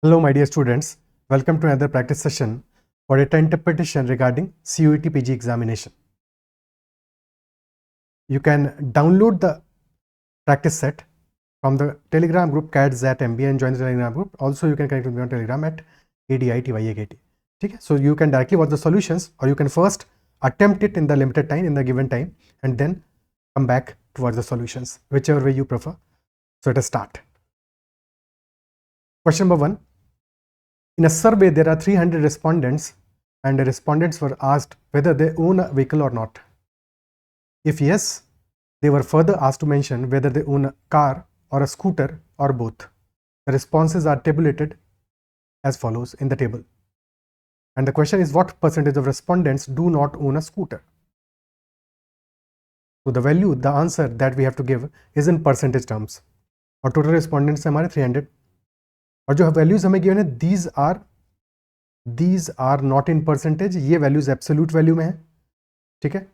Hello, my dear students. Welcome to another practice session for data interpretation regarding CUET PG examination. You can download the practice set from the Telegram group CATS@MBA and join the Telegram group. Also, you can connect with me on Telegram at ADITYAKT. Okay? So you can directly watch the solutions, or you can first attempt it in the limited time, in the given time, and then come back to watch the solutions, whichever way you prefer. So let us start. Question number 1. In a survey, there are 300 respondents, and the respondents were asked whether they own a vehicle or not. If yes, they were further asked to mention whether they own a car or a scooter or both. The responses are tabulated as follows in the table. And the question is, what percentage of respondents do not own a scooter? So the value, the answer that we have to give is in percentage terms. और total respondents है हमारे 300. और जो values हमें given है, these are not in percentage. ये values absolute value में है. ठीक है.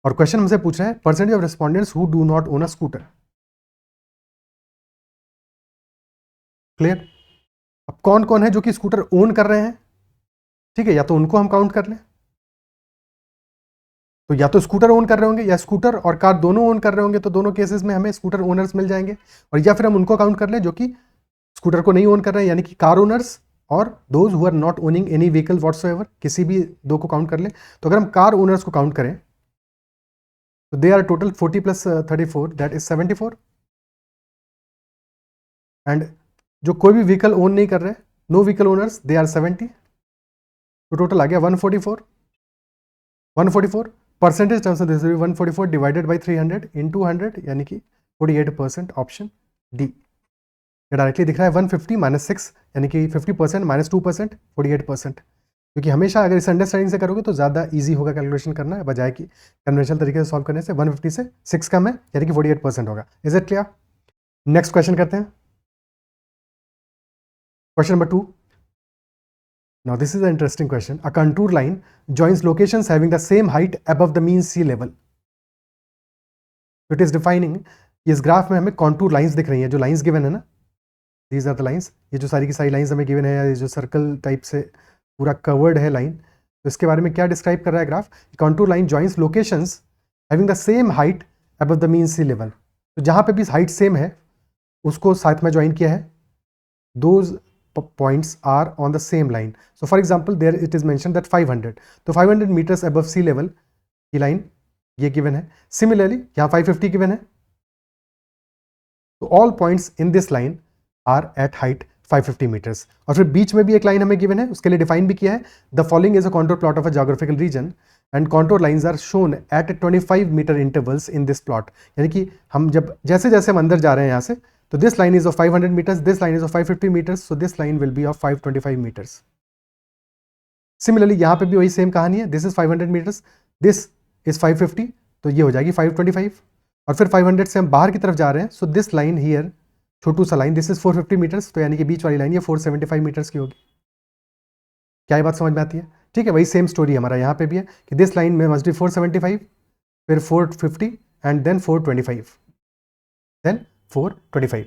और क्वेश्चन हमसे पूछ रहा है percentage of respondents who do not own a scooter. Clear. अब कौन कौन है जो कि स्कूटर ओन कर रहे हैं. ठीक है, या तो उनको हम काउंट कर लें, तो या तो स्कूटर ओन कर रहे होंगे या स्कूटर और कार दोनों ओन कर रहे होंगे, तो दोनों केसेस में हमें स्कूटर ओनर्स मिल जाएंगे. और या फिर हम उनको काउंट कर लें जो कि स्कूटर को नहीं ओन कर रहे हैं, यानी कि कार ओनर्स और those who are not owning any vehicle whatsoever. किसी भी दो को काउंट कर लें. तो अगर हम कार ओनर्स को काउंट करें तो they are total 40 + 34, that is 74. And जो कोई भी व्हीकल ओन नहीं कर रहे, no vehicle owners, they are 70. तो टोटल आ गया 144. 144 परसेंटेज टर्म्स में 144 डिवाइडेड बाई 300 इंटू 100, यानी कि 48%. Option D. ये डायरेक्टली दिख रहा है 150 - 6, यानी कि 50% - 2%, 48%. क्योंकि हमेशा अगर इस अंडरस्टैंडिंग से करोगे तो ज़्यादा ईजी होगा कैलकुलेशन करना, बजाय कि कन्वेंशनल तरीके से सॉल्व करने से. 150 से 6 कम है, यानी कि 48% होगा. Is it clear? Next question करते हैं. Question number 2. Now this is an interesting question. A contour line joins locations having the same height above the mean sea level. It is defining. इस ग्राफ में हमें contour lines दिख रही हैं, जो lines given है ना, these are the lines. ये जो सारी की सारी lines हमें given है, ये जो circle type से पूरा covered है line, तो इसके बारे में क्या describe कर रहा है graph? Contour line joins locations having the same height above the mean sea level. तो जहाँ पे भी height same है उसको साथ में join किया है. Those points are on the same line. So for example, there it is mentioned that 500. तो 500 meters above sea level की line ये given है. Similarly, यहाँ 550 given है. तो all points in this line are at height 550 meters. और फिर बीच में भी एक line हमें given है, उसके लिए define भी किया है. The following is a contour plot of a geographical region and contour lines are shown at 25 meter intervals in this plot. यानी कि हम जब जैसे जैसे हम अंदर जा रहे हैं यहाँ से, तो this line is of 500 meters, this line is of 550 meters, so this line will be of 525 meters. Similarly, यहाँ पे भी वही सेम कहानी है. This is 500 meters, this is 550, तो ये हो जाएगी 525. और फिर 500 से हम बाहर की तरफ जा रहे हैं, so this line here, छोटू सा लाइन, this is 450 meters, तो यानी कि बीच वाली लाइन ये 475 meters की होगी. क्या ये बात समझ में आती है? ठीक है, वही सेम स्टोरी हमारा यहाँ पे भी है कि दिस लाइन में मस्ट बी 475, फिर 450 एंड देन 425, देन 425.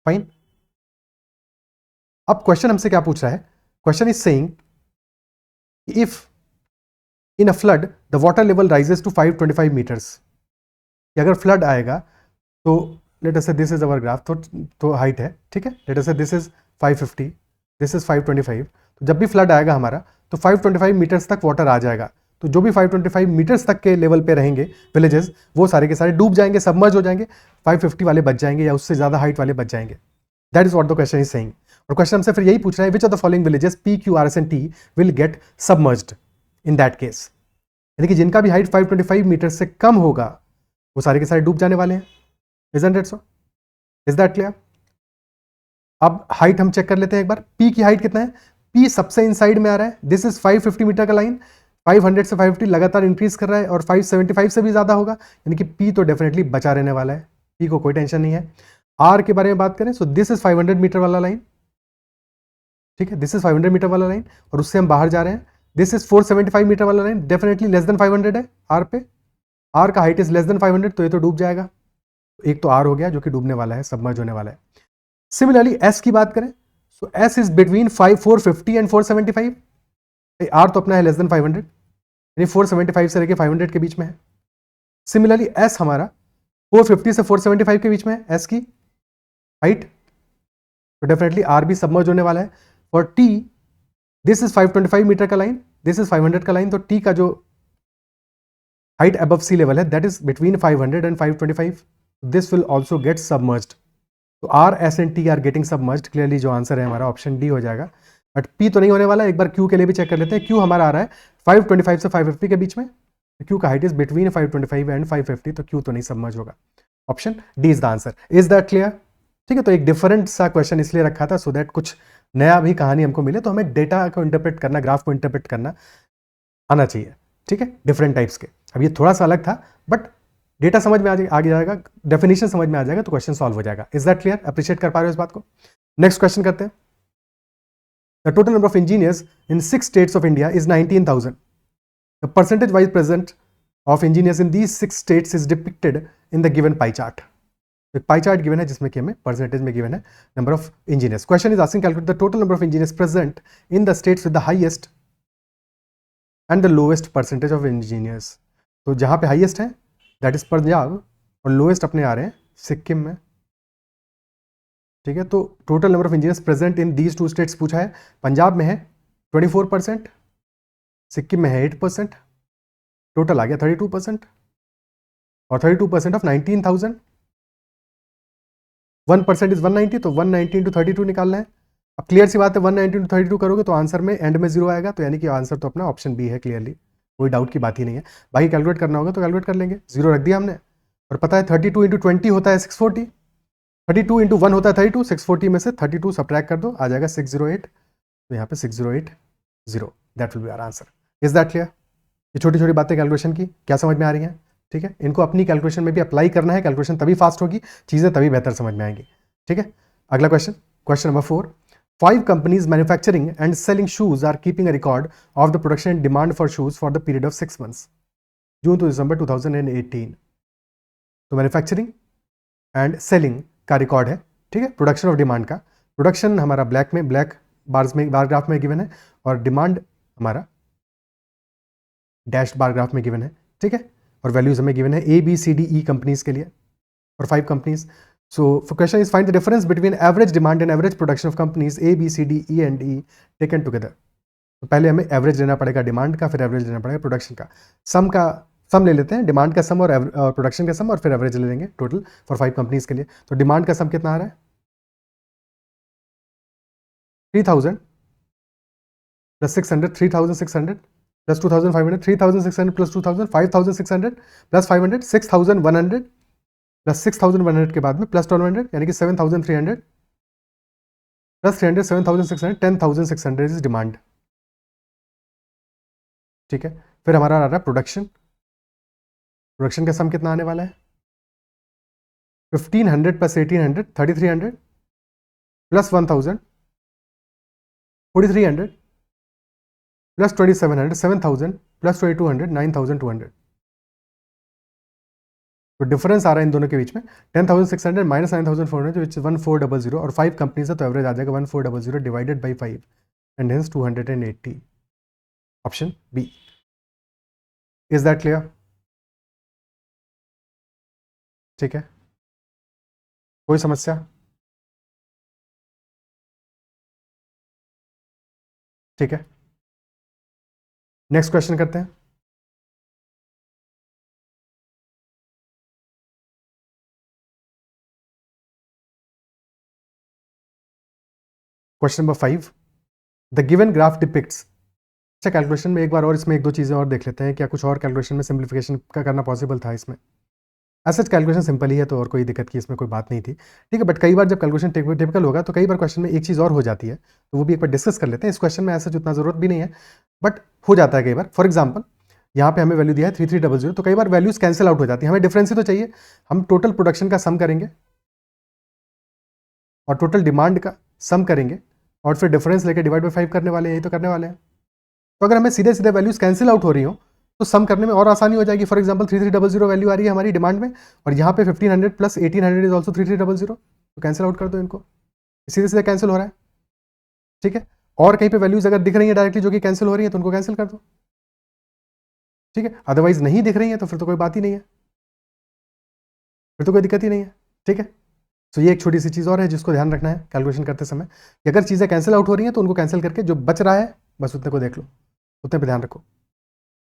फाइन. अब क्वेश्चन हमसे क्या पूछ रहा है? Question is saying if in a flood the water level rises to 525 meters. अगर फ्लड आएगा तो let us say this is our graph, तो हाइट है. ठीक है, late us say this is 550, this is 525. तो जब भी फ्लड आएगा हमारा तो 525 meters तक वाटर आ जाएगा. तो जो भी 525 meters तक के लेवल पे रहेंगे विलेजेस, वो सारे के सारे डूब जाएंगे, सबमर्ज हो जाएंगे. 550 वाले बच जाएंगे या उससे ज़्यादा हाइट वाले बच जाएंगे. That is what the question is saying. और क्वेश्चन हमसे फिर यही पूछ रहा है, which of the following villages P, Q, R, S and T will get submerged in that case. यानी कि जिनका भी हाइट 525 meters से कम होगा वो सारे के सारे डूब जाने वाले हैं. Isn't it so? Is that clear? अब हाइट हम चेक कर लेते हैं एक बार. P की हाइट कितना है? P सबसे इनसाइड में आ रहा है. दिस इज 550 मीटर का लाइन. 500 से 550 लगातार इंक्रीज कर रहा है और 575 से भी ज़्यादा होगा, यानी कि P तो डेफिनेटली बचा रहने वाला है. P को कोई टेंशन नहीं है. R के बारे में बात करें, सो दिस इज 500 मीटर वाला लाइन. ठीक है, दिस इज 500 मीटर वाला लाइन और उससे हम बाहर जा रहे हैं. दिस इज 475 मीटर वाला लाइन, डेफिनेटली लेस देन 500 है R पे. R का हाइट इज लेस देन 500, तो ये तो डूब जाएगा. एक तो R हो गया जो कि डूबने वाला है, सबमर्ज होने वाला है. सिमिलरली S की बात करें, so S is between 450 and 475. R तो अपना है लेस देन 500, यानी 475 से लेके 500 के बीच में है. सिमिलरली एस हमारा 450 से 475 के बीच में है, एस की हाइट. तो डेफिनेटली आर भी सबमर्ज होने वाला है. For T this is 525 metre का लाइन, दिस इज 500 का लाइन. तो टी का जो हाइट अबव सी लेवल है that is between 500 and 525. This will also get submerged. तो R S and T are getting submerged. Clearly जो answer है हमारा ऑप्शन डी हो जाएगा. बट पी तो नहीं होने वाला. एक बार क्यू के लिए भी चेक कर लेते हैं. क्यू हमारा आ रहा है 525 से 550 के बीच में. क्यू का हाइट इज बिटवीन 525 एंड 550. तो क्यू तो नहीं सबमर्ज होगा. Option D is the answer. Is that clear? ठीक है. तो एक डिफरेंट सा क्वेश्चन इसलिए रखा था सो दैट कुछ नया भी कहानी हमको मिले. तो हमें डेटा को इंटरप्रेट करना, ग्राफ को इंटरप्रेट करना आना चाहिए. ठीक है, डिफरेंट टाइप्स के. अब ये थोड़ा सा अलग था बट डेटा समझ में आ जाएगा, डेफिनेशन समझ में आ जाएगा तो क्वेश्चन सॉल्व हो जाएगा. Is that clear? अप्रिशिएट कर पा रहे हो इस बात को? नेक्स्ट क्वेश्चन करते हैं. The total number of engineers in 6 states of India is 19,000. The percentage wise present of engineers in these 6 states is depicted in the given pie chart. एक पाई चार्ट गिवन है जिसमें कि हमें percentage में given है number of engineers. Question is asking calculate the total number of engineers present in the states with the highest and the lowest percentage of engineers. तो जहां पे हाईएस्ट है दैट इज पंजाब और लोएस्ट अपने आ रहे हैं सिक्किम में. ठीक है, तो total number of engineers present in these 2 states पूछा है. पंजाब में है 24%, सिक्किम में है 8%, टोटल आ गया 32%. और 32% ऑफ 19,000, 1% इज 190. तो 190 इंटू 32 निकालना है. अब क्लियर सी बात है 190 इंटू 32 करोगे तो आंसर में एंड में 0 आएगा. तो यानी कि आंसर तो अपना ऑप्शन बी है. क्लियरली कोई डाउट की बात ही नहीं है. बाकी कैलकुलेट करना होगा तो कैलकुलेट कर लेंगे. 0 रख दिया हमने. और पता है 32 इंटू 20 होता है 640, 32 इंटू 1 होता है 32. 640 में से 32 सब्ट्रैक्ट कर दो, आ जाएगा 608. तो यहाँ पे 6080, that will be our answer. Is that clear? ये छोटी छोटी बातें कैलकुलेशन की क्या समझ में आ रही हैं? ठीक है, इनको अपनी कैलकुलेशन में भी अप्लाई करना है. कैलकुलेशन तभी फास्ट होगी, चीज़ें तभी बेहतर समझ में आएंगी. ठीक है, अगला question, question number 4. 5 companies manufacturing and selling shoes are keeping a record of the production and demand for shoes for the period of 6 months, June to December 2018. तो मैन्युफैक्चरिंग एंड सेलिंग का रिकॉर्ड है. ठीक है, production और demand का. Production हमारा black bars में bar graph में गिवन है और डिमांड हमारा डैश बार ग्राफ में गिवन है. ठीक है, और वैल्यूज हमें गिवन है ABCDE कंपनीज के लिए और 5 companies. So question is find the difference between average demand and average production of companies A, B, C, D, E and E taken together. तो पहले हमें एवरेज लेना पड़ेगा डिमांड का, फिर एवरेज लेना पड़ेगा प्रोडक्शन का. सम ले लेते हैं, डिमांड का सम और प्रोडक्शन का सम, और फिर एवरेज ले लेंगे टोटल फॉर 5 कंपनीज के लिए. तो डिमांड का सम कितना आ रहा है 3000 plus 600, 3600 plus 2500, 3600 plus 2000, 5600 plus 500, 6100 plus 6100 के बाद में प्लस 1200 यानी कि 7300 प्लस 300, 7600, 10600 इज डिमांड. ठीक है, फिर हमारा आ रहा है प्रोडक्शन. प्रोडक्शन का सम कितना आने वाला है 1500 प्लस 1800, 3300 प्लस 1000, 4300 प्लस 2700, 7000 प्लस 2200, 9200. तो डिफरेंस आ रहा है इन दोनों के बीच में 10,600 माइनस 9,400 विच इज 1400. और 5 कंपनीज है तो एवरेज आ जाएगा 1400 divided by 5 and hence 280. Option B. Is that clear? ठीक है, कोई समस्या? ठीक है, नेक्स्ट क्वेश्चन करते हैं. Question number 5. The given graph depicts. अच्छा, कैलकुलेशन में एक बार और इसमें 1-2 चीज़ें और देख लेते हैं. क्या कुछ और कैलकुलेशन में सिंप्लीफिकेशन का करना पॉसिबल था इसमें? ऐसा कैलकुलेशन सिंपल ही है तो और कोई दिक्कत की इसमें कोई बात नहीं थी. ठीक है, बट कई बार जब कैलकुलेशन टिपिकल होगा तो कई बार क्वेश्चन में एक चीज़ और हो जाती है, तो वो भी एक बार डिस्कस कर लेते हैं. इस क्वेश्चन में ऐसा जितना ज़रूरत भी नहीं है बट हो जाता है कई बार. फॉर एग्जाम्पल यहाँ पे हमें वैल्यू दिया है 3300, तो कई बार वैल्यूज कैंसिल आउट हो जाती है. हमें डिफरेंस ही तो चाहिए. हम टोटल प्रोडक्शन का सम करेंगे और टोटल डिमांड का सम करेंगे और फिर डिफरेंस लेकर डिवाइड बाई 5 करने वाले हैं. यही तो करने वाले हैं. तो अगर हमें सीधे सीधे वैल्यूज कैंसिल आउट हो रही हो तो सम करने में और आसानी हो जाएगी. फॉर एग्जांपल 3300 वैल्यू आ रही है हमारी डिमांड में और यहाँ पे 1500 प्लस 1800 इज ऑल्सो 3300, तो कैंसिल आउट कर दो इनको. सीधे सीधे कैंसिल हो रहा है. ठीक है, और कहीं पे वैल्यूज अगर दिख रही है डायरेक्टली जो कि कैंसिल हो रही है तो उनको कैंसिल कर दो, ठीक है, अदरवाइज नहीं दिख रही है तो फिर तो कोई बात ही नहीं है, फिर तो कोई दिक्कत ही नहीं है, ठीक है। तो ये एक छोटी सी चीज़ और है जिसको ध्यान रखना है कैलकुलेशन करते समय कि अगर चीज़ें कैंसिल आउट हो रही हैं तो उनको कैंसिल करके जो बच रहा है बस उतने को देख लो, उतने पे ध्यान रखो।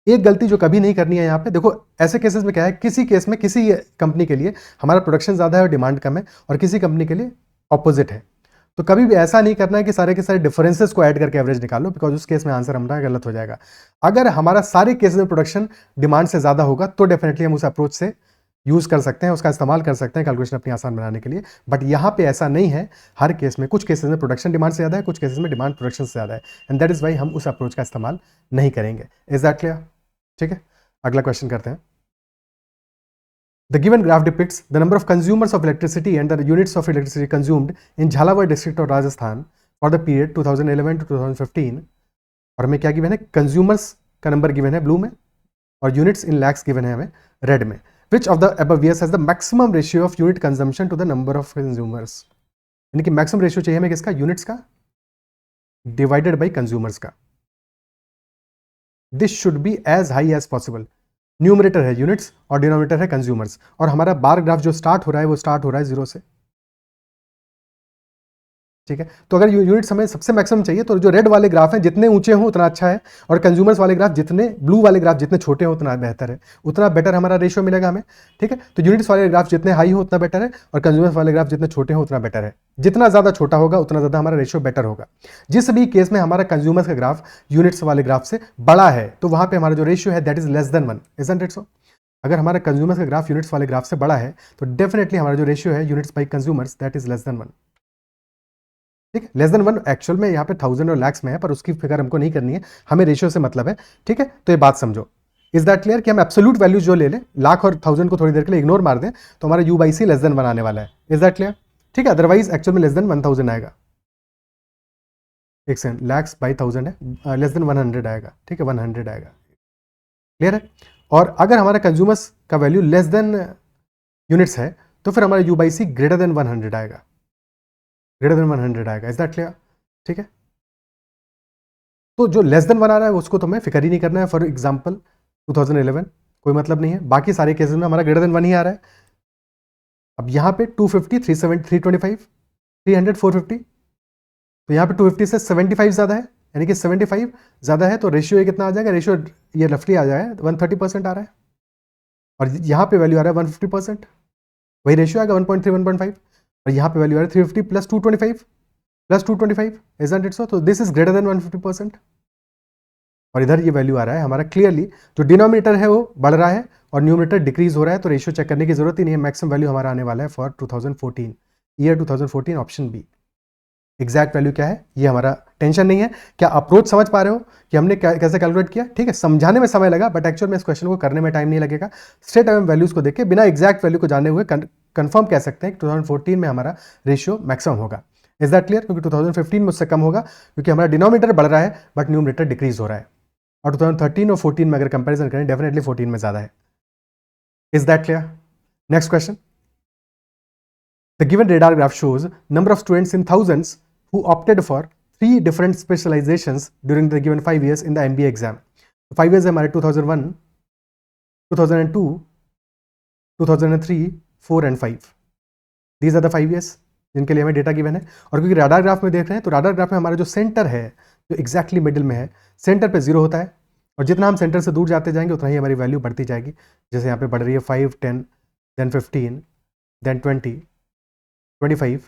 एक गलती जो कभी नहीं करनी है यहाँ पे, देखो ऐसे केसेस में क्या है, किसी केस में किसी कंपनी के लिए हमारा प्रोडक्शन ज़्यादा है और डिमांड कम है, और किसी कंपनी के लिए ऑपोजिट है। तो कभी भी ऐसा नहीं करना है कि सारे के सारे डिफरेंसेस को ऐड करके एवरेज निकालो, बिकॉज उस केस में आंसर हमारा गलत हो जाएगा। अगर हमारा सारे केसेस में प्रोडक्शन डिमांड से ज़्यादा होगा तो डेफिनेटली हम उस अप्रोच से यूज कर सकते हैं, उसका इस्तेमाल कर सकते हैं कैलकुलेशन अपनी आसान बनाने के लिए। बट यहाँ पे ऐसा नहीं है, हर केस में, कुछ केसेस में प्रोडक्शन डिमांड से ज़्यादा है, कुछ केसेस में डिमांड प्रोडक्शन से ज़्यादा है, एंड दैट इज वाई हम उस अप्रोच का इस्तेमाल नहीं करेंगे। Is that clear? ठीक है, अगला क्वेश्चन करते हैं। The given graph depicts the number of consumers of electricity and the units of electricity consumed in Jhalawar district of Rajasthan for the period 2011 to 2015। और हमें क्या गिवन है, कंज्यूमर्स का नंबर गिवन है ब्लू में और यूनिट्स इन लैक्स गिवन है हमें रेड में। Which of the above years has the maximum ratio of unit consumption to the number of consumers? यानी कि मैक्सिमम रेशियो चाहिए हमें किसका, यूनिट्स का डिवाइडेड बाई कंज्यूमर्स का। This should be as high as possible. Numerator है units और denominator है कंज्यूमर्स, और हमारा बार ग्राफ जो स्टार्ट हो रहा है वो स्टार्ट हो रहा है 0 से, ठीक है। तो अगर यूनिट्स हमें सबसे मैक्सिमम चाहिए तो जो रेड वाले ग्राफ हैं जितने ऊंचे हों उतना अच्छा है, और कंज्यूमर्स वाले ग्राफ जितने, ब्लू वाले ग्राफ जितने छोटे हों उतना बेहतर है, उतना बेटर हमारा रेशियो मिलेगा हमें, ठीक है। तो यूनिट्स वाले ग्राफ जितने हाई हो उतना बेटर है, और कंज्यूमर्स वाले ग्राफ जितने छोटे हों उतना बेटर है। जितना ज़्यादा छोटा होगा उतना ज़्यादा हमारा रेशियो बेटर होगा। जिस भी केस में हमारा कंज्यूमर्स का ग्राफ यूनिट्स वाले ग्राफ से बड़ा है तो वहाँ पर हमारा जो रेशियो है that is less than 1, isn't it so? अगर हमारा कंज्यूमर्स का ग्राफ यूनिट्स वाले ग्राफ से बड़ा है तो डेफिनेटली हमारा जो रेशियो है units by consumers that is less than 1, ठीक है। लेस देन 1 एक्चुअल में यहाँ पे 1000 और लैक्स में है, पर उसकी फिगर हमको नहीं करनी है, हमें रेशियो से मतलब है, ठीक है। तो ये बात समझो। इज दैट क्लियर कि हम एब्सोल्यूट वैल्यू जो ले लें, लाख और 1000 को थोड़ी देर के लिए इग्नोर मार दें तो हमारा U by C less than 1 आने वाला है। Is that clear? ठीक है, अदरवाइज एक्चुअल में लेस देन 1000 आएगा। एक सेकंड, लैक्स बाई 1000 है, लेस देन 100 आएगा, ठीक है, 100 आएगा। क्लियर है? और अगर हमारा कंज्यूमर्स का वैल्यू लेस देन यूनिट्स है तो फिर हमारा U by C greater than 100 आएगा, ग्रेटर देन 100 आएगा। Is that clear? ठीक है। तो जो लेस देन 1 आ रहा है उसको तो हमें फिक्र ही नहीं करना है। फॉर एग्जांपल 2011 कोई मतलब नहीं है, बाकी सारे केसेस में हमारा ग्रेटर देन 1 ही आ रहा है। अब यहाँ पे 250, 370, 325, 300, 450, तो यहाँ पे 250 से 75 ज़्यादा है, यानी कि 75 ज़्यादा है तो रेशियो ये कितना आ जाएगा, रेशियो ये रफली आ जाएगा 130% आ रहा है, और यहाँ पे वैल्यू आ रहा है 150%, वही रेशियो आएगा 1.3, 1.5, और यहाँ पे वैल्यू आ रहा है 350 plus 225 plus 225, isn't it so? तो दिस इज ग्रेटर देन 150%, और इधर ये वैल्यू आ रहा है हमारा क्लियरली, जो डिनोमिनेटर है वो बढ़ रहा है और न्यूमरेटर डिक्रीज हो रहा है, तो रेशियो चेक करने की जरूरत ही नहीं है। मैक्सिमम वैल्यू हमारा आने वाला है for 2014, year 2014, option B. Exact value क्या है ये हमारा टेंशन नहीं है। क्या अप्रोच समझ पा रहे हो कि हमने कैसे कैलकुलेट किया? ठीक है, समझाने में समय लगा बट एक्चुअल में इस क्वेश्चन को करने में टाइम नहीं लगेगा। स्ट्रेट अवे वैल्यूज को देख के बिना एग्जैक्ट वैल्यू को जाने हुए कंफर्म कह सकते हैं कि 2014 में हमारा रेशियो मैक्सिमम होगा। Is that clear? क्योंकि 2015 में उससे कम होगा क्योंकि हमारा डिनोमिनेटर बढ़ रहा है बट न्यूमरेटर डिक्रीज हो रहा है, और 2013 और 14 में अगर कंपैरिजन करें डेफिनेटली 14 में ज्यादा है। Is that clear? Next question. The given radar graph shows number of students in thousands who opted for 3 different specializations during the given 5 years in the MBA exam. 5 years है हमारे 2001, 2002, 2003, 4 and 5. These are the 5 years जिनके लिए हमें data given है। और क्योंकि radar graph में देख रहे हैं तो राडार ग्राफ में हमारा जो सेंटर है जो एग्जैक्टली मिडिल में है, सेंटर पे 0 होता है, और जितना हम सेंटर से दूर जाते जाएंगे उतना ही हमारी वैल्यू बढ़ती जाएगी। जैसे यहाँ पे बढ़ रही है 5, 10, then 15, then 20, 25,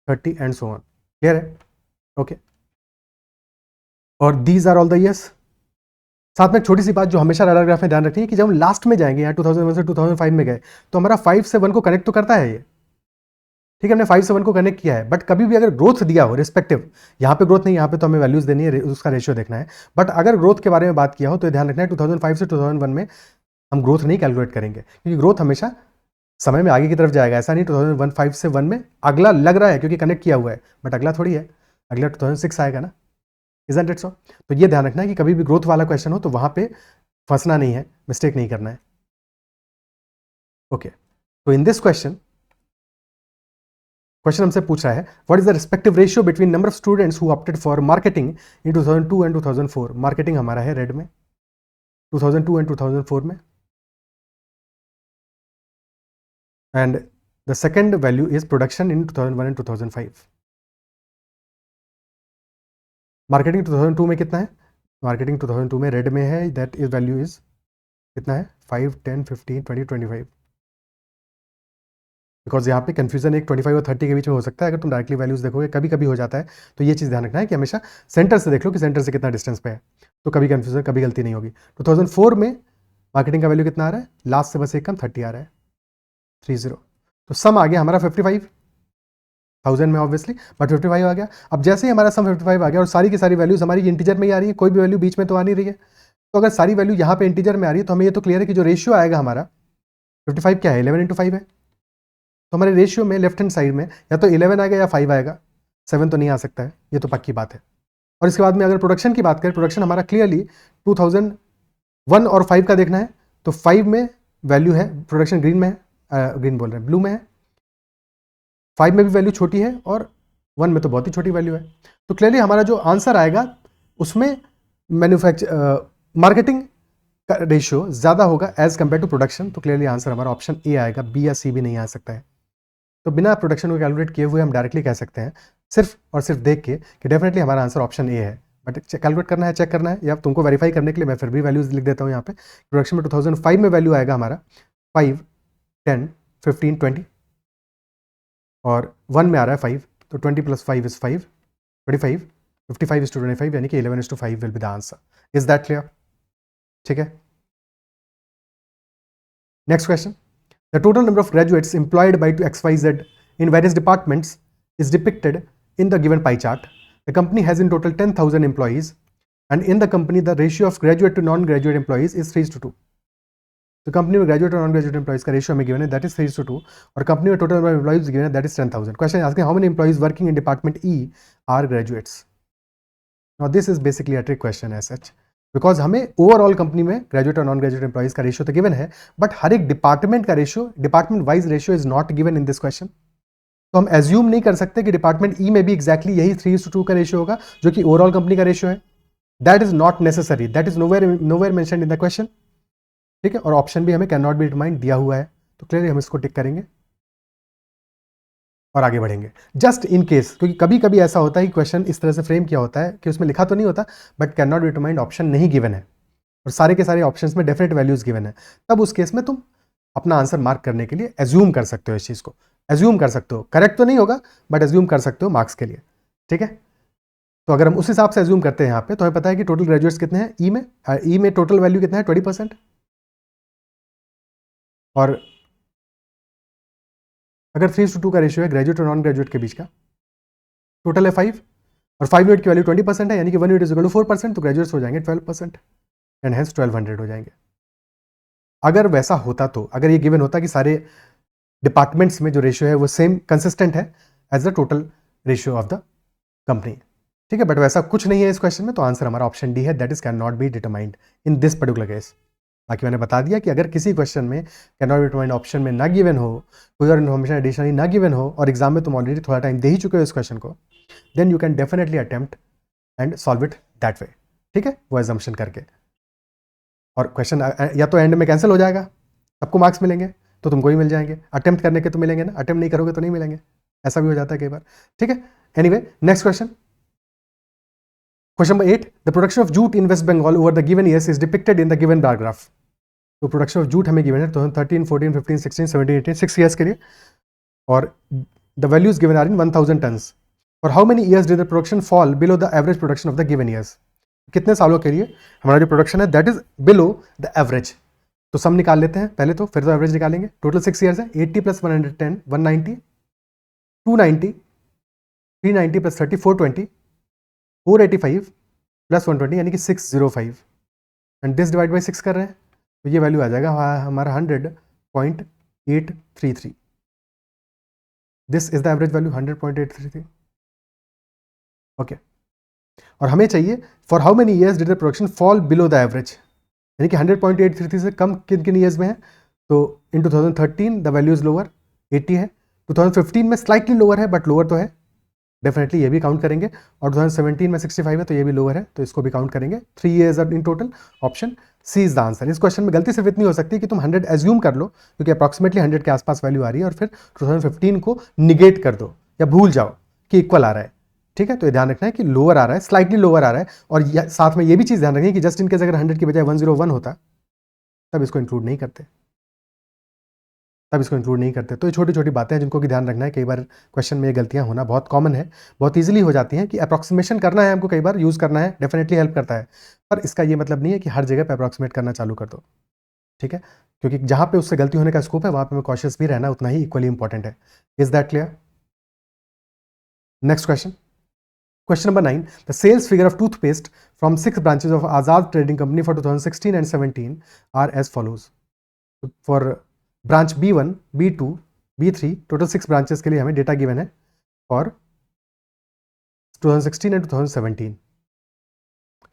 30 and so on. Clear है? ओके। और these are all the years. साथ में एक छोटी सी बात जो हमेशा राडार ग्राफ में ध्यान रखनी है कि जब हम लास्ट में जाएंगे, यहाँ 2001 से 2005 में गए तो हमारा 5 से 1 को कनेक्ट तो करता है ये, ठीक है, हमने 5 से 1 को कनेक्ट किया है, बट कभी भी अगर ग्रोथ दिया हो रिस्पेक्टिव, यहाँ पे ग्रोथ नहीं, यहाँ पे तो हमें वैल्यूज देनी है, उसका रेशियो देखना है, बट अगर ग्रोथ के बारे में बात किया हो तो ध्यान रखना है 2005 से 2001 में हम ग्रोथ नहीं कैलकुलेट करेंगे, क्योंकि ग्रोथ हमेशा समय में आगे की तरफ जाएगा। ऐसा नहीं 2005 से 1 में अगला लग रहा है क्योंकि कनेक्ट किया हुआ है, बट अगला थोड़ी है, अगला 2006 आएगा ना। Isn't it so? तो ये ध्यान रखना है कि कभी भी ग्रोथ वाला क्वेश्चन हो तो वहां पे फंसना नहीं है, मिस्टेक नहीं करना है। ओके, तो इन दिस क्वेश्चन क्वेश्चन हमसे पूछ रहा है what is the respective ratio between number of students who opted for marketing in 2002 and 2004। Marketing हमारा है रेड में, 2002 एंड 2004 में, and the second value is production in 2001 and 2005। Marketing 2002 में कितना है? मार्केटिंग 2002 में रेड में है, दैट इज वैल्यू इज कितना है? 5, 10, 15, 20, 25। बिकॉज यहाँ पे कंफ्यूजन एक 25 और 30 के बीच में हो सकता है अगर तुम डायरेक्टली वैल्यूज देखोगे, कभी कभी हो जाता है। तो ये चीज़ ध्यान रखना है कि हमेशा सेंटर से देख लो कि सेंटर से कितना डिस्टेंस पे है, तो कभी कंफ्यूजन, कभी गलती नहीं होगी। 2004 में मार्केटिंग का वैल्यू कितना आ रहा है? लास्ट से बस एक कम 30 आ रहा है, 30। तो सम आ गया हमारा 55,000 में ऑब्वियसली, बट 55 आ गया। अब जैसे ही हमारा सम 55 आ गया और सारी की सारी वैल्यूज हमारी इंटीजर में ही आ रही है, कोई भी वैल्यू बीच में तो आ नहीं रही है, तो अगर सारी वैल्यू यहाँ पे इंटीजर में आ रही है तो हमें ये तो क्लियर है कि जो रेशियो आएगा हमारा 55 क्या है? 11 × 5 है। तो हमारे रेशियो में लेफ्ट हैंड साइड में या तो 11 आएगा या 5 आएगा, 7 तो नहीं आ सकता है, ये तो पक्की बात है। और इसके बाद में अगर प्रोडक्शन की बात करें, प्रोडक्शन हमारा क्लियरली 2001 और 5 का देखना है, तो 5 में वैल्यू है, प्रोडक्शन ग्रीन में है, ग्रीन बोल रहे हैं, ब्लू में है। 5 में भी वैल्यू छोटी है और 1 में तो बहुत ही छोटी वैल्यू है। तो क्लियरली हमारा जो आंसर आएगा उसमें मार्केटिंग का रेशियो ज़्यादा होगा एज कंपेयर टू प्रोडक्शन। तो क्लियरली आंसर हमारा ऑप्शन ए आएगा, बी या सी भी नहीं आ सकता है। तो बिना प्रोडक्शन को कैलकुलेट किए हुए हम डायरेक्टली कह सकते हैं सिर्फ और सिर्फ देख के कि डेफिनेटली हमारा आंसर ऑप्शन ए है। बट कैलकुलेट करना है, चेक करना है, या तुमको वेरीफाई करने के लिए मैं फिर भी वैल्यूज लिख देता हूँ यहाँ पे। प्रोडक्शन में 2005 में वैल्यू आएगा हमारा 5, 10, 15, 20 और 1 में आ रहा है 5, तो 20 + 5 इज 5, 25, 55 is to 25 यानी कि 11 is to 5 will be the answer. Is that clear? ठीक है। Next question, the total number of graduates employed by XYZ in various departments is depicted in the given pie chart. The company has in total 10,000 employees, and in the company the ratio of graduate to non-graduate employees is 3:2. तो company में graduate और non graduate employees का ratio हमें given है, that is 3:2, और company में total number of employees given है, that is 10,000। Question asking how many employees working in department E are graduates. Now this is basically a trick question as such, because हमें overall company में graduate और non graduate employees का ratio तो given है, but हर एक department का ratio, department wise ratio is not given in this question. तो हम एज्यूम नहीं कर सकते कि डिपार्टमेंट ई में भी एक्जैक्टली यही 3:2 का रेशियो होगा जो कि ओवरऑल कंपनी का रेशियो है। That is not necessary, that is nowhere mentioned in the question. ठीक है, और ऑप्शन भी हमें कैन नॉट बी डिटरमाइंड दिया हुआ है, तो क्लियरली हम इसको टिक करेंगे और आगे बढ़ेंगे। जस्ट इन केस, क्योंकि कभी कभी ऐसा होता है कि क्वेश्चन इस तरह से फ्रेम किया होता है कि उसमें लिखा तो नहीं होता but can not be determined option नहीं गिवन है और सारे के सारे ऑप्शंस में डेफिनेट वैल्यूज गिवन है, तब उस केस में तुम अपना आंसर मार्क करने के लिए एज्यूम कर सकते हो, इस चीज़ को एज्यूम कर सकते हो। करेक्ट तो नहीं होगा बट एज्यूम कर सकते हो मार्क्स के लिए। ठीक है, तो अगर हम उस हिसाब से एज्यूम करते हैं यहाँ पे, तो हमें पता है कि टोटल ग्रेजुएट्स कितने हैं ई में टोटल वैल्यू कितना है? 20%। और अगर 3:2 का रेशियो है ग्रेजुएट और नॉन ग्रेजुएट के बीच का, टोटल है 5 और 5 यूनिट की वैल्यू 20% है, यानी कि 1 यूनिट इज इक्वल टू 4%, तो ग्रेजुएट्स हो जाएंगे 12% एंड हेंस 1200 हो जाएंगे। अगर वैसा होता, तो अगर ये गिवन होता कि सारे डिपार्टमेंट्स में जो रेशियो है वो सेम कंसिस्टेंट है as the total ratio of the company. ठीक है, बट वैसा कुछ नहीं है इस क्वेश्चन में, तो आंसर हमारा ऑप्शन डी है, that is can not be determined in this particular case. बाकी मैंने बता दिया कि अगर किसी क्वेश्चन में can not be determined option में ना गिवन हो, कोई और इन्फॉर्मेशन एडिशनली ना गिवन हो और एग्जाम में तुम ऑलरेडी थोड़ा टाइम दे ही चुके हो इस क्वेश्चन को, then you can definitely attempt and solve it that way. ठीक है, वो एजम्पशन करके, और क्वेश्चन या तो एंड में कैंसिल हो जाएगा, सबको मार्क्स मिलेंगे तो तुमको ही मिल जाएंगे, अटेम्प्ट करने के तो मिलेंगे ना, अटेम्प्ट नहीं करोगे तो नहीं मिलेंगे, ऐसा भी हो जाता है कई बार। ठीक है, anyway next question, question number 8, the production of jute in west Bengal over the given years is depicted in the given bar graph. तो प्रोडक्शन ऑफ जूट हमें गिवन है 2013, 14, 15, 16, 17, 18 6 ईयर्स के लिए, और the values given are in 1000 tons. For how many years did the production fall below the average production of the given years. कितने सालों के लिए हमारा जो प्रोडक्शन है that is below the average. तो सम निकाल लेते हैं पहले, तो फिर तो एवरेज निकालेंगे। टोटल 6 ईयर्स है, 80 + 110 190, 290, 390 + 30 420, 485 + 120 यानी कि 605, एंड दिस डिवाइड बाई 6 कर रहे हैं तो ये वैल्यू आ जाएगा हमारा 100.833। This is the average value 100.833। Okay, और हमें चाहिए for how many years did the production fall below the average, यानी कि 100.833 से कम किन किन ईयर्स में है। तो इन 2013 द वैल्यू इज लोअर 80 है, 2015 में स्लाइटली लोअर है, बट लोअर तो है, डेफिनेटली ये भी काउंट करेंगे। और 2017 में 65 है, तो ये भी लोअर है, तो इसको भी काउंट करेंगे। 3 years in total. Option C is the answer. इस क्वेश्चन में गलती सिर्फ इतनी हो सकती है कि तुम 100 एज्यूम कर लो, क्योंकि अप्रॉक्सीमेटली 100 के आसपास वैल्यू आ रही है, और फिर 2015 को निगेट कर दो या भूल जाओ कि इक्वल आ रहा है। ठीक है, तो ये ध्यान रखना है कि लोअर आ रहा है, स्लाइटली लोअर आ रहा है। और साथ में ये भी चीज़ ध्यान रखनी है कि जस्ट इनकेस अगर 100 की बजाय 101 होता तब इसको इंक्लूड नहीं करते, तो ये छोटी छोटी बातें हैं जिनको कि ध्यान रखना है। कई बार क्वेश्चन में ये गलतियां होना बहुत कॉमन है, बहुत इजीली हो जाती हैं कि अप्रॉक्सीमेशन करना है हमको, कई बार यूज़ करना है, डेफिनेटली हेल्प करता है, पर इसका ये मतलब नहीं है कि हर जगह पे अप्रॉक्सीमेट करना चालू कर दो। ठीक है, क्योंकि जहां पे उससे गलती होने का स्कोप है वहां पे हमें कॉशियस भी रहना उतना ही इक्वली इंपॉर्टेंट है। Is that clear? Next question, question number 9, the sales figure of toothpaste from 6 branches of Azad trading company for 2016 and 17 are as follows. For branch B1, B2, B3, total 6 branches के लिए हमें data given है और 2016 and 2017।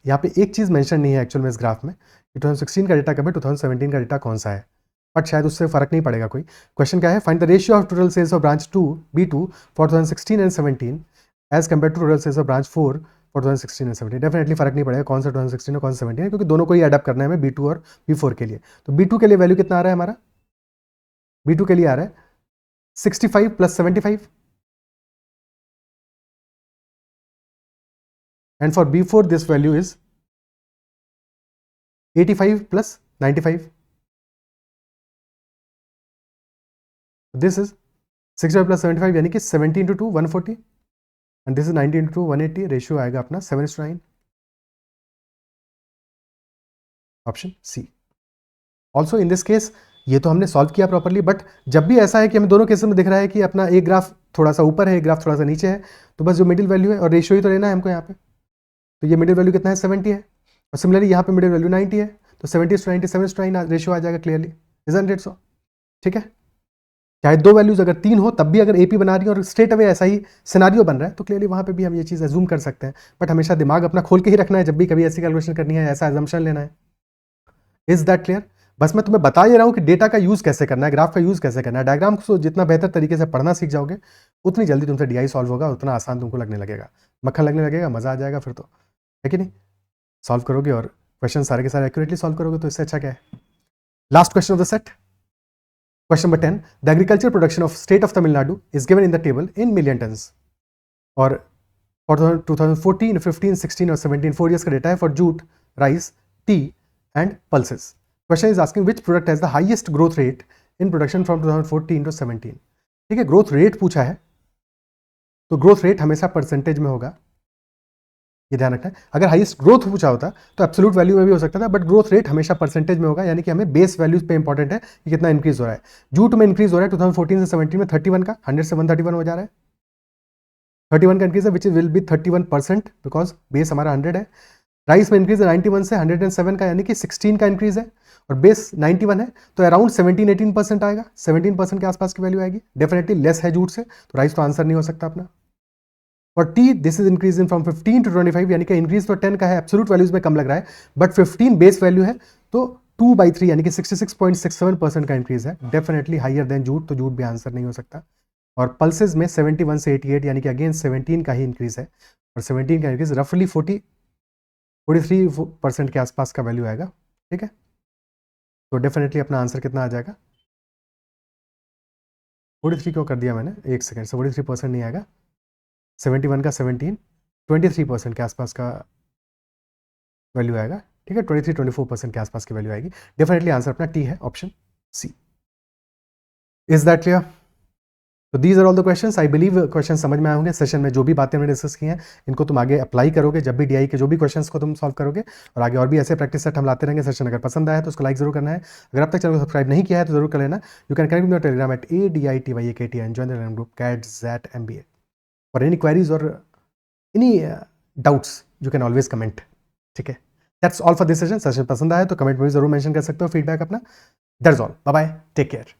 यहाँ पे एक चीज़ mention नहीं है एक्चुअल में इस ग्राफ में कि 2016 का डेटा कब है, 2017 का डेटा कौन सा है, बट शायद उससे फर्क नहीं पड़ेगा कोई। क्वेश्चन क्या है, find the ratio of total sales of branch 2 B2 for 2016 and 17 as compare to total sales of branch 4 for 2016 and 17। Definitely फर्क नहीं पड़ेगा कौन सा 2016 और कौन सा 17 है, क्योंकि दोनों को ही एडअप करना है हमें B2 और B4 के लिए। तो B2 के लिए वैल्यू कितना आ रहा है हमारा, B2 के लिए आ रहा है 65 + 75, and for B4 this value is 85 + 95. This is 65 + 75 यानी कि 70 × 2 140, and this is 90 × 2 180. रेशियो आएगा अपना 7:9, option C. Also in this case ये तो हमने सॉल्व किया प्रॉपरली, बट जब भी ऐसा है कि हमें दोनों केसेस में दिख रहा है कि अपना एक ग्राफ थोड़ा सा ऊपर है, एक ग्राफ थोड़ा सा नीचे है, तो बस जो मिडिल वैल्यू है, और रेशियो ही तो लेना है हमको यहाँ पे, तो ये मिडिल वैल्यू कितना है 70 है, और सिमिलरली यहाँ पे मिडिल वैल्यू 90 है, तो 70:90 7:9 रेशियो आ जाएगा क्लियरली, इजंट इट सो? ठीक है, चाहे दो वैल्यूज अगर 3 हो तब भी अगर AP बना रही है और स्ट्रेट अवे ऐसा ही सिनारियो बन रहा है, तो क्लियरली वहाँ पे भी हम ये चीज़ एज्यूम कर सकते हैं। बट हमेशा दिमाग अपना खोल के ही रखना है जब भी कभी ऐसी कैलकुलेशन करनी है, ऐसा एजम्पशन लेना है। Is that clear? बस मैं तुम्हें बता ही रहा हूँ कि डेटा का यूज़ कैसे करना है, ग्राफ का यूज़ कैसे करना है। डायग्राम को जितना बेहतर तरीके से पढ़ना सीख जाओगे उतनी जल्दी तुमसे DI सॉल्व होगा, उतना आसान तुमको लगने लगेगा, मक्खन लगने लगेगा, मज़ा आ जाएगा फिर तो, है कि नहीं? सॉल्व करोगे और क्वेश्चन सारे के सारे एक्यूरेटली सॉल्व करोगे तो इससे अच्छा क्या है। Last question of the set, question number 10, the agriculture production of state of Tamil Nadu is given in the table in million turns. और फॉर 2014, 15, 16 और 17 4 ईयर्स का डेटा है for jute, rice, T and pulses. Question is asking which product has the highest growth rate in production from 2014 to 17। ठीक है, growth rate पूछा है, तो growth rate हमेशा परसेंटेज में होगा, ये ध्यान रखना है। अगर हाईएस्ट ग्रोथ पूछा होता तो एब्सोल्यूट वैल्यू में भी हो सकता था, बट ग्रोथ रेट हमेशा परसेंटेज में होगा, यानी कि हमें बेस वैल्यूज पे इंपॉर्टेंट है कि कितना इंक्रीज हो रहा है। जूट में इंक्रीज हो रहा है 2014 से 17 में 31 का, 100 से 131 हो जा रहा है, 31 का इंक्रीज है, which will be 31% because base हमारा 100 है। राइस में इंक्रीज है 91 से 107 का, यानी कि 16 का इंक्रीज है, और बेस 91 है, तो अराउंड 17-18% आएगा, 17% के आसपास की वैल्यू आएगी। डेफिनेटली लेस है जूट से, तो राइस तो आंसर नहीं हो सकता अपना। और T, this is increase in from 15 to 25, यानी कि इंक्रीज तो 10 का है, एब्सोल्यूट वैल्यूज में कम लग रहा है, बट 15 बेस वैल्यू है, तो 2/3 यानी कि 66.67% का इंक्रीज है, डेफिनेटली हाइयर देन जूट, तो जूट भी आंसर नहीं हो सकता। और पल्सेज में 71 से 88, यानी कि अगेन 17 का ही इंक्रीज है, और 17 का इंक्रीज रफली 43% के आसपास का वैल्यू आएगा। ठीक है, तो डेफिनेटली अपना आंसर कितना आ जाएगा, 43 क्यों कर दिया मैंने, एक सेकेंड से 43% नहीं आएगा, 71 का 17, 23% के आसपास का वैल्यू आएगा। ठीक है, 23-24% के आसपास की वैल्यू आएगी। डेफिनेटली आंसर अपना टी है, option C. Is that clear? तो these are all the questions. I believe question समझ में आए होंगे। सेशन में जो भी बातें हमने डिस्कस की हैं इनको तुम आगे अप्लाई करोगे जब भी DI के जो भी क्वेश्चंस को तुम सॉल्व करोगे, और आगे और भी ऐसे प्रैक्टिस सेट हम लाते रहेंगे। सेशन अगर पसंद आया तो उसको लाइक जरूर करना है। अगर अब तक चैनल को सब्सक्राइब नहीं किया है तो जरूर कर लेना। You can connect with Telegram at ADITYAKT and join the Telegram group CAT-ZAT-MBA for any queries और any doubts you can always comment. ठीक है, that's all for this session. Session पसंद आया तो कमेंट में भी जरूर मेंशन कर सकते हो फीडबैक अपना। That's all, bye bye, take care.